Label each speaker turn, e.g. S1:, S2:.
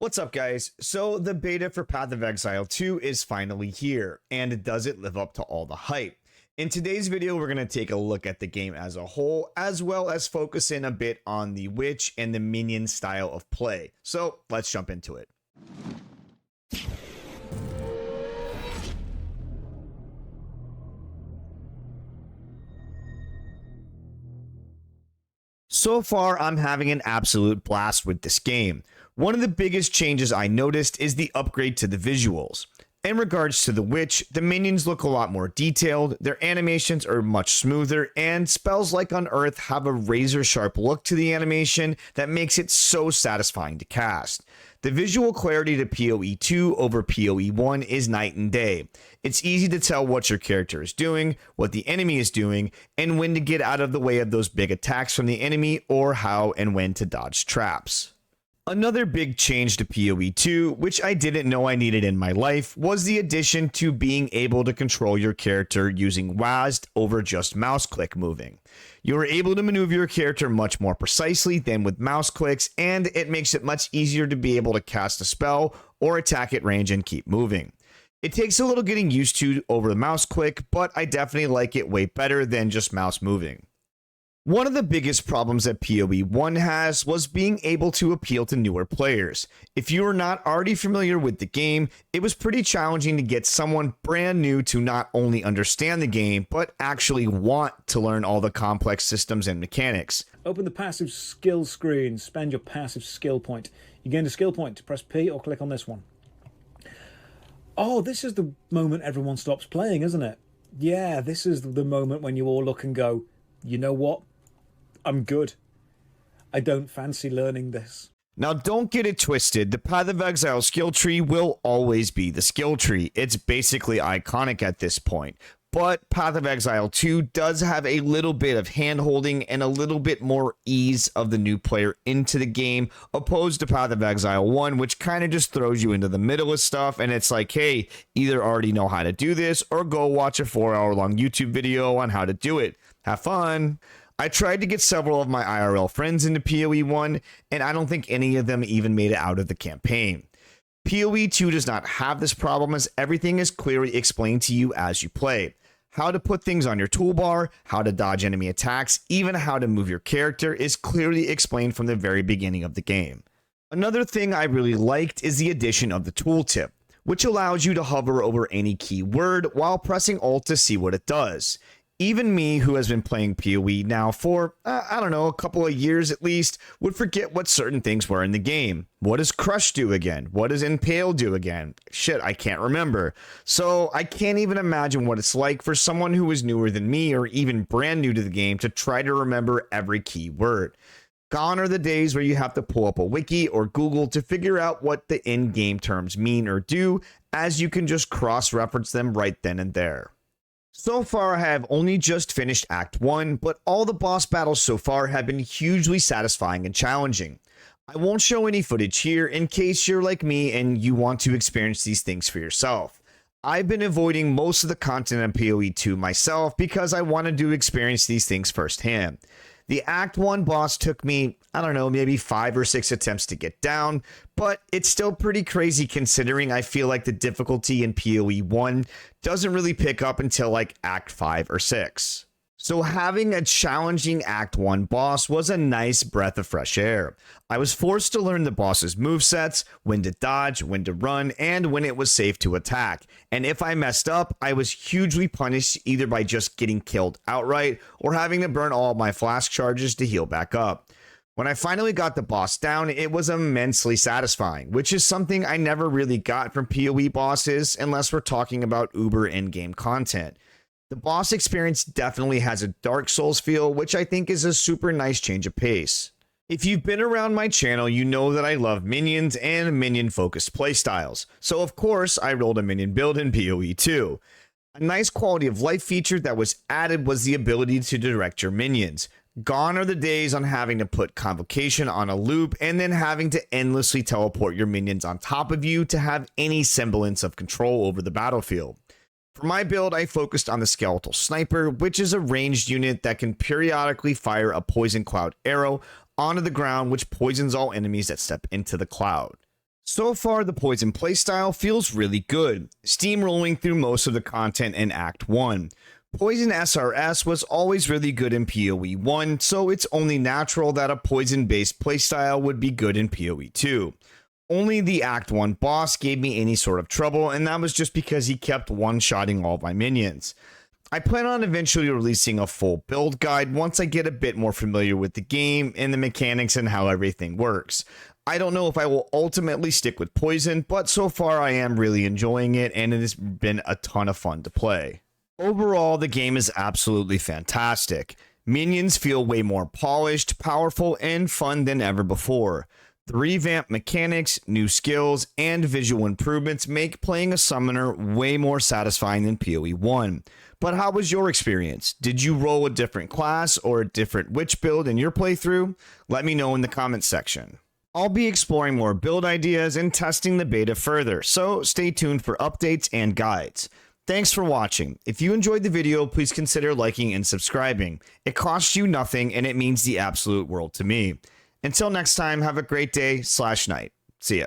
S1: What's up, guys? So the beta for Path of Exile 2 is finally here, and does it live up to all the hype? In today's video, we're going to take a look at the game as a whole, as well as focus in a bit on the witch and the minion style of play. So let's jump into it. So far, I'm having an absolute blast with this game. One of the biggest changes I noticed is the upgrade to the visuals. In regards to the witch, the minions look a lot more detailed, their animations are much smoother, and spells like Unearth have a razor sharp look to the animation that makes it so satisfying to cast. The visual clarity to PoE2 over PoE1 is night and day. It's easy to tell what your character is doing, what the enemy is doing, and when to get out of the way of those big attacks from the enemy, or how and when to dodge traps. Another big change to PoE2, which I didn't know I needed in my life, was the addition to being able to control your character using WASD over just mouse click moving. You are able to maneuver your character much more precisely than with mouse clicks, and it makes it much easier to be able to cast a spell or attack at range and keep moving. It takes a little getting used to over the mouse click, but I definitely like it way better than just mouse moving. One of the biggest problems that PoE1 has was being able to appeal to newer players. If you are not already familiar with the game, it was pretty challenging to get someone brand new to not only understand the game, but actually want to learn all the complex systems and mechanics.
S2: Open the passive skill screen, spend your passive skill point. You gain a skill point, press P or click on this one. Oh, this is the moment everyone stops playing, isn't it? Yeah, this is the moment when you all look and go, you know what? I'm good. I don't fancy learning this.
S1: Now, don't get it twisted. The Path of Exile skill tree will always be the skill tree. It's basically iconic at this point. But Path of Exile 2 does have a little bit of hand-holding and a little bit more ease of the new player into the game, opposed to Path of Exile 1, which kind of just throws you into the middle of stuff, and it's like, hey, either already know how to do this, or go watch a 4-hour-long YouTube video on how to do it. Have fun! I tried to get several of my IRL friends into PoE1, and I don't think any of them even made it out of the campaign. PoE2 does not have this problem, as everything is clearly explained to you as you play. How to put things on your toolbar, how to dodge enemy attacks, even how to move your character is clearly explained from the very beginning of the game. Another thing I really liked is the addition of the tooltip, which allows you to hover over any keyword while pressing Alt to see what it does. Even me, who has been playing PoE now for, I don't know, a couple of years at least, would forget what certain things were in the game. What does Crush do again? What does Impale do again? Shit, I can't remember. So I can't even imagine what it's like for someone who is newer than me or even brand new to the game to try to remember every keyword. Gone are the days where you have to pull up a wiki or Google to figure out what the in-game terms mean or do, as you can just cross-reference them right then and there. So far, I have only just finished Act 1, but all the boss battles so far have been hugely satisfying and challenging. I won't show any footage here in case you're like me and you want to experience these things for yourself. I've been avoiding most of the content on PoE2 myself because I wanted to experience these things firsthand. The Act 1 boss took me, I don't know, maybe 5 or 6 attempts to get down, but it's still pretty crazy considering I feel like the difficulty in PoE1 doesn't really pick up until like Act 5 or 6. So having a challenging Act 1 boss was a nice breath of fresh air. I was forced to learn the boss's movesets, when to dodge, when to run, and when it was safe to attack. And if I messed up, I was hugely punished either by just getting killed outright or having to burn all of my flask charges to heal back up. When I finally got the boss down, it was immensely satisfying, which is something I never really got from PoE bosses unless we're talking about uber in-game content. The boss experience definitely has a Dark Souls feel, which I think is a super nice change of pace. If you've been around my channel, you know that I love minions and minion-focused playstyles, so of course I rolled a minion build in PoE2. A nice quality of life feature that was added was the ability to direct your minions. Gone are the days on having to put Convocation on a loop and then having to endlessly teleport your minions on top of you to have any semblance of control over the battlefield. For my build, I focused on the Skeletal Sniper, which is a ranged unit that can periodically fire a Poison Cloud arrow onto the ground, which poisons all enemies that step into the cloud. So far, the Poison playstyle feels really good, steamrolling through most of the content in Act 1. Poison SRS was always really good in PoE 1, so it's only natural that a poison-based playstyle would be good in PoE 2. Only the Act 1 boss gave me any sort of trouble, and that was just because he kept one-shotting all of my minions. I plan on eventually releasing a full build guide once I get a bit more familiar with the game and the mechanics and how everything works. I don't know if I will ultimately stick with Poison, but so far I am really enjoying it and it has been a ton of fun to play. Overall, the game is absolutely fantastic. Minions feel way more polished, powerful, and fun than ever before. The revamped mechanics, new skills, and visual improvements make playing a summoner way more satisfying than PoE 1. But how was your experience? Did you roll a different class or a different witch build in your playthrough? Let me know in the comments section. I'll be exploring more build ideas and testing the beta further, so stay tuned for updates and guides. Thanks for watching. If you enjoyed the video, please consider liking and subscribing. It costs you nothing and it means the absolute world to me. Until next time, have a great day/night. See ya.